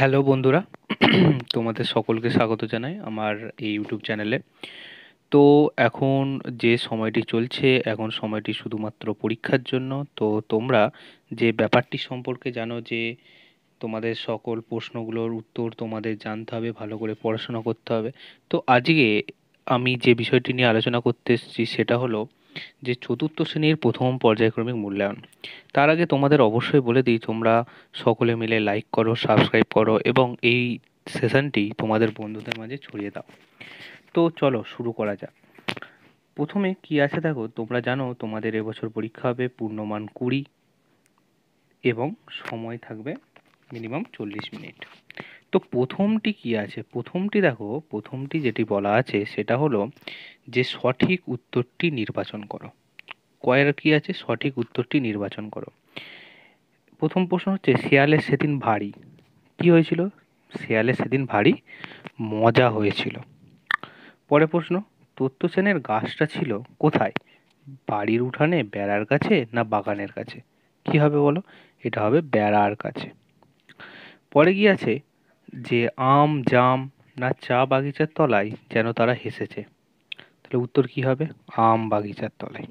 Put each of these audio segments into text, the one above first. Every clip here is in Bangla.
হ্যালো বন্ধুরা, তোমাদের সকলকে স্বাগত জানাই আমার এই ইউটিউব চ্যানেলে। তো এখন যে সময়টি চলছে, এখন সময়টি শুধুমাত্র পরীক্ষার জন্য। তো তোমরা যে ব্যাপারটি সম্পর্কে জানো যে তোমাদের সকল প্রশ্নগুলোর উত্তর তোমাদের জানতে হবে, ভালো করে পড়াশোনা করতে হবে। তো আজকে আমি যে বিষয়টি নিয়ে আলোচনা করতে এসেছি সেটা হলো যে চতুর্থ শ্রেণীর প্রথম পর্যায়ক্রমিক মূল্যায়ন। তার আগে তোমাদের অবশ্যই বলে দিই, তোমরা সকলে মিলে লাইক করো, সাবস্ক্রাইব করো এবং এই সেশনটি তোমাদের বন্ধুদের মাঝে ছড়িয়ে দাও। তো চলো শুরু করা যাক। প্রথমে কি আছে দেখো, তোমরা জানো তোমাদের এবছর পরীক্ষা হবে পূর্ণমান 20 এবং সময় থাকবে মিনিমাম 40 মিনিট। তো প্রথমটি কি আছে, প্রথমটি দেখো, প্রথমটি যেটি বলা আছে সেটা হলো যে সঠিক উত্তরটি নির্বাচন করো। কয়ের কি আছে, সঠিক উত্তরটি নির্বাচন করো। প্রথম প্রশ্ন হচ্ছে শেয়ালের সেদিন ভারী কি হয়েছিল? শেয়ালের সেদিন ভারী মজা হয়েছিল। পরের প্রশ্ন, তথ্য সেনের গাছটা ছিল কোথায়? বাড়ির উঠানে, বেড়ার কাছে না বাগানের কাছে? কি হবে বলো? এটা হবে বেড়ার কাছে। পরে কি আছে, যে আম জাম না চা বাগিচার তলায় যেন তারা হেসেছে। তাহলে উত্তর কি হবে? আম বাগিচার তলায়।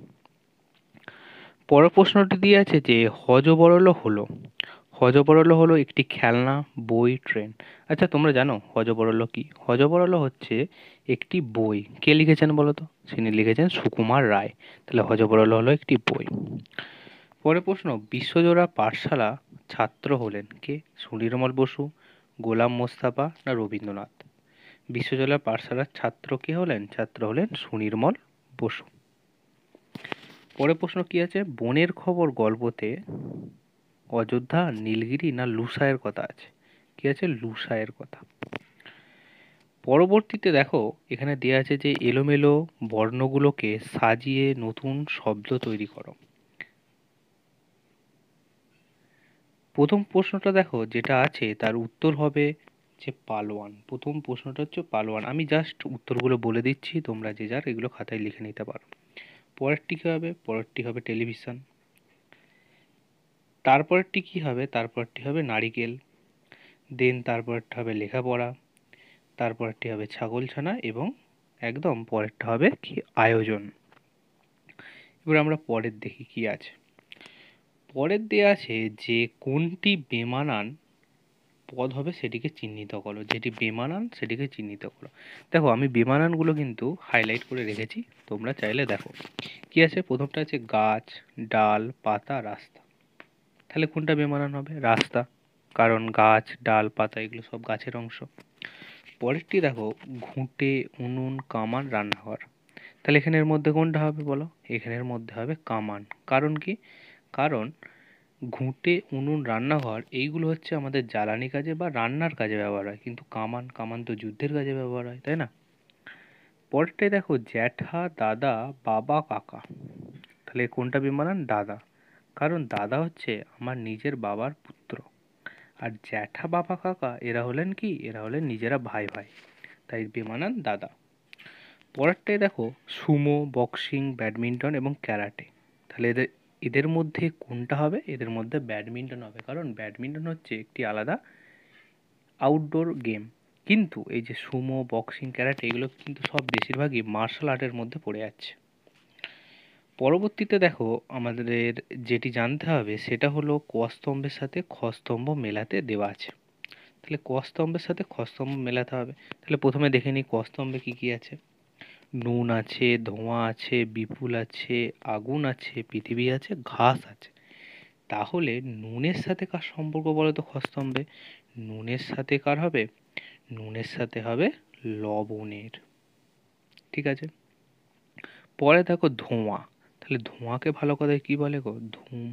পরের প্রশ্নটি দিয়ে আছে যে হযবরল হলো। হযবরল হলো একটি খেলনা, বই, ট্রেন। আচ্ছা তোমরা জানো হযবরল কি? হযবরল হচ্ছে একটি বই। কে লিখেছেন বলো তো? তিনি লিখেছেন সুকুমার রায়। তাহলে হযবরল হলো একটি বই। পরের প্রশ্ন, বিশ্বজোড়া পাঠশালা ছাত্র হলেন কে? সুনির্মল বসু, গোলাম মোস্তফা না রবীন্দ্রনাথ? বিশ্বজোড়া পাঠশালার ছাত্র কে হলেন? ছাত্র হলেন সুনির্মল বসু। পরের প্রশ্ন কি আছে, বনের খবর গল্পতে অযোধ্যা, নীলগিরি না লুসাইয়ের কথা আছে? কি আছে? লুসাইয়ের কথা। পরবর্তীতে দেখো এখানে দেয়া আছে যে এলোমেলো বর্ণগুলোকে সাজিয়ে নতুন শব্দ তৈরি করো। প্রথম প্রশ্নটা দেখো যেটা আছে তার উত্তর হবে যে পালোয়ান। প্রথম প্রশ্নটা হচ্ছে পালোয়ান। আমি জাস্ট উত্তরগুলো বলে দিচ্ছি, তোমরা যে যার এগুলো খাতায় লিখে নিতে পারো। পরেরটি কি হবে? পরেরটি হবে টেলিভিশন। তারপরেরটি কি হবে? তারপরটি হবে নারিকেল। দেন তারপরটা হবে লেখাপড়া। তারপরটি হবে ছাগলছানা এবং একদম পরেরটা হবে কি? আয়োজন। এবার আমরা পরের দেখি কি আছে। পরের দেয়া আছে যে কোনটি বেমানান পদ হবে সেটিকে চিহ্নিত করো। যেটি বেমানান সেটিকে চিহ্নিত করো। দেখো আমি বেমানানগুলো কিন্তু হাইলাইট করে রেখেছি, তোমরা চাইলে দেখো। কি আছে? প্রথমটা আছে গাছ, ডাল, পাতা, রাস্তা। তাহলে কোনটা বেমানান হবে? রাস্তা, কারণ গাছ, ডাল, পাতা এগুলো সব গাছের অংশ। পরেরটি দেখো ঘুঁটে, উনুন, কামান, রান্নাঘর। তাহলে এখানের মধ্যে কোনটা হবে বলো? এখানের মধ্যে হবে কামান। কারণ কি? কারণ ঘুঁটে, উনুন, রান্নাঘর এইগুলো হচ্ছে আমাদের জ্বালানি কাজে বা রান্নার কাজে ব্যবহার হয়, কিন্তু কামান, কামান তো যুদ্ধের কাজে ব্যবহার হয়, তাই না? পরেরটাই দেখো জ্যাঠা, দাদা, বাবা, কাকা। তাহলে কোনটা বেমানান? দাদা, কারণ দাদা হচ্ছে আমার নিজের বাবার পুত্র। আর জ্যাঠা, বাবা, কাকা এরা হলেন কি? এরা হলেন নিজেরা ভাই ভাই, তাই বেমানান দাদা। পরেরটাই দেখো সুমো, বক্সিং, ব্যাডমিন্টন এবং ক্যারাটে। তাহলে এদের এদের মধ্যে কোনটা হবে? এদের মধ্যে ব্যাডমিন্টন হবে, কারণ ব্যাডমিন্টন হচ্ছে একটি আলাদা আউটডোর গেম। কিন্তু এই যে সুমো, বক্সিং, ক্যারাটে এগুলো কিন্তু সব বেশিরভাগই মার্শাল আর্টের মধ্যে পড়ে যাচ্ছে। পরবর্তীতে দেখো আমাদের যেটি জানতে হবে সেটা হলো ক স্তম্ভের সাথে খ স্তম্ভ মেলাতে দেওয়া আছে। তাহলে ক স্তম্ভের সাথে খ স্তম্ভ মেলাতে হবে। তাহলে প্রথমে দেখে নিই ক স্তম্ভে কি কি আছে। নুন আছে, ধোঁয়া আছে, বিপুল আছে, আগুন আছে, পৃথিবী আছে, ঘাস আছে। তাহলে নুনের সাথে কার সম্পর্ক বলো তো খ স্তম্ভে? নুনের সাথে কার হবে? নুনের সাথে হবে লবণের। ঠিক আছে। পরে দেখো ধোঁয়া। তাহলে ধোঁয়াকে ভালো কথায় কি বলে গো? ধূম।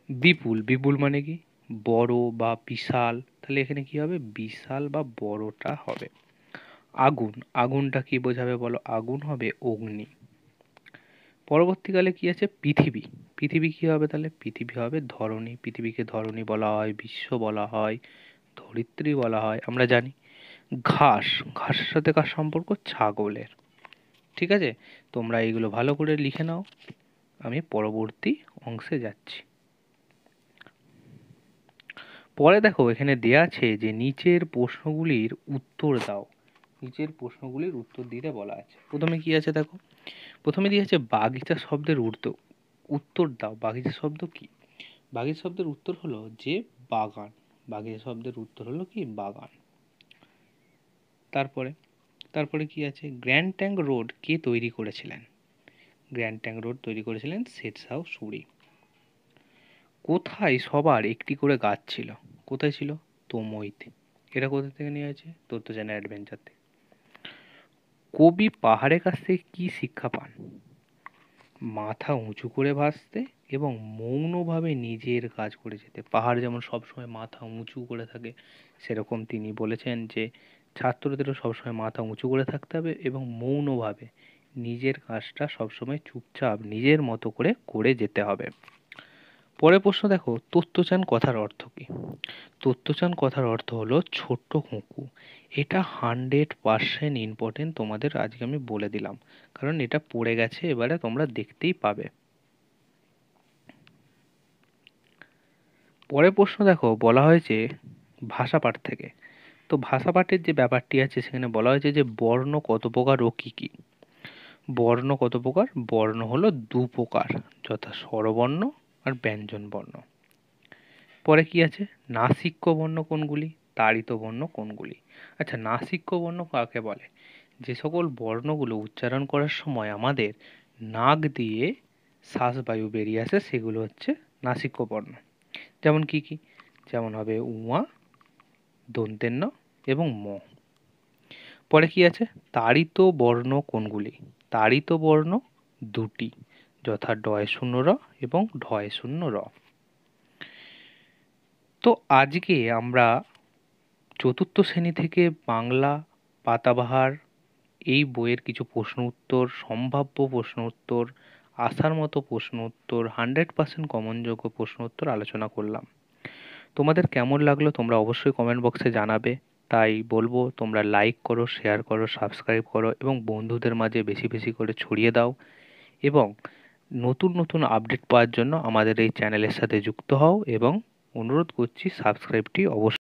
বিপুল, বিপুল মানে কি? বড় বা বিশাল। তাহলে এখানে কি হবে? বিশাল বা বড়টা হবে। আগুন, আগুনটা কি বোঝাবে বলো? আগুন হবে অগ্নি। পরবর্তীকালে কি আছে? পৃথিবী। পৃথিবী কি হবে তাহলে? পৃথিবী হবে ধরণী। পৃথিবীকে ধরণী বলা হয়, বিশ্ব বলা হয়, ধরিত্রী বলা হয়, আমরা জানি। ঘাস, ঘাসের সাথে কার সম্পর্ক? ছাগলের। ঠিক আছে, তোমরা এইগুলো ভালো করে লিখে নাও, আমি পরবর্তী অংশে যাচ্ছি। পরে দেখো এখানে দেয়া আছে যে নিচের প্রশ্নগুলির উত্তর দাও। নিচের প্রশ্নগুলির উত্তর দিতে বলা আছে। প্রথমে কি আছে দেখো, প্রথমে দিয়ে আছে বাগিচা শব্দের উত্তর দাও। বাগিচা শব্দ কি? বাগিচা শব্দের উত্তর হলো যে বাগান। বাগিচা শব্দের উত্তর হলো কি? বাগান। তারপরে তারপরে কি আছে, গ্র্যান্ড ট্যাঙ্ক রোড কে তৈরি করেছিলেন? গ্র্যান্ড ট্যাঙ্ক রোড তৈরি করেছিলেন শেরশাহ সূরি। কোথায় সবার একটি করে গাছ ছিল? কোথায় ছিল? তমুইতে। এটা কোথা থেকে নিয়ে আছে? তথ্যজানা অ্যাডভেঞ্চার থেকে। কবি পাহাড়ের কাছ থেকে কি শিক্ষা পান? মাথা উঁচু করে ভাসতে এবং মৌনভাবে নিজের কাজ করে যেতে। পাহাড় যেমন সবসময় মাথা উঁচু করে থাকে, সেরকম তিনি বলেছেন যে ছাত্রদেরও সবসময় মাথা উঁচু করে থাকতে হবে এবং মৌনভাবে নিজের কাজটা সবসময় চুপচাপ নিজের মতো করে করে যেতে হবে। পরের প্রশ্ন দেখো, তত্ত্বচান কথার অর্থ কি? তত্ত্বচান কথার অর্থ হলো ছোট্ট কুকু। এটা 100% ইম্পর্টেন্ট, তোমাদের আজকে আমি বলে দিলাম, কারণ এটা পড়ে গেছে, এবারে তোমরা দেখতেই পাবে। পরের প্রশ্ন দেখো, বলা হয়েছে ভাষাপাঠ থেকে। তো ভাষাপাঠের যে ব্যাপারটি আছে সেখানে বলা হয়েছে যে বর্ণ কত প্রকার ও কি কি? বর্ণ কত প্রকার? বর্ণ হলো 2 প্রকার, যথা স্বরবর্ণ আর ব্যঞ্জন বর্ণ। পরে কি আছে, নাসিক্য বর্ণ কোনগুলি? তাড়িত বর্ণ কোনগুলি? আচ্ছা, নাসিক্য বর্ণ কাকে বলে? যে সকল বর্ণগুলো উচ্চারণ করার সময় আমাদের নাক দিয়ে শ্বাসবায়ু বেরিয়ে আসে সেগুলো হচ্ছে নাসিক্য বর্ণ। যেমন কি কি? যেমন হবে উয়া, দন্তের ন এবং ম। পরে কি আছে, তাড়িত বর্ণ কোনগুলি? তাড়িত বর্ণ 2টি, যথা ডয় শূন্য র এবং ঢয় শূন্য র। তো আজকে আমরা চতুর্থ শ্রেণী থেকে বাংলা পাতাবাহার এই বইয়ের কিছু প্রশ্ন উত্তর, সম্ভাব্য প্রশ্ন উত্তর, আসার মতো প্রশ্ন উত্তর, 100% কমনযোগ্য প্রশ্ন উত্তর আলোচনা করলাম। তোমাদের কেমন লাগলো তোমরা অবশ্যই কমেন্ট বক্সে জানাবে। তাই বলবো তোমরা লাইক করো, শেয়ার করো, সাবস্ক্রাইব করো এবং বন্ধুদের মাঝে বেশি বেশি করে ছড়িয়ে দাও। এবং নতুন নতুন আপডেট পাওয়ার জন্য আমাদের এই চ্যানেলের সাথে যুক্ত হও এবং অনুরোধ করছি সাবস্ক্রাইবটি অবশ্যই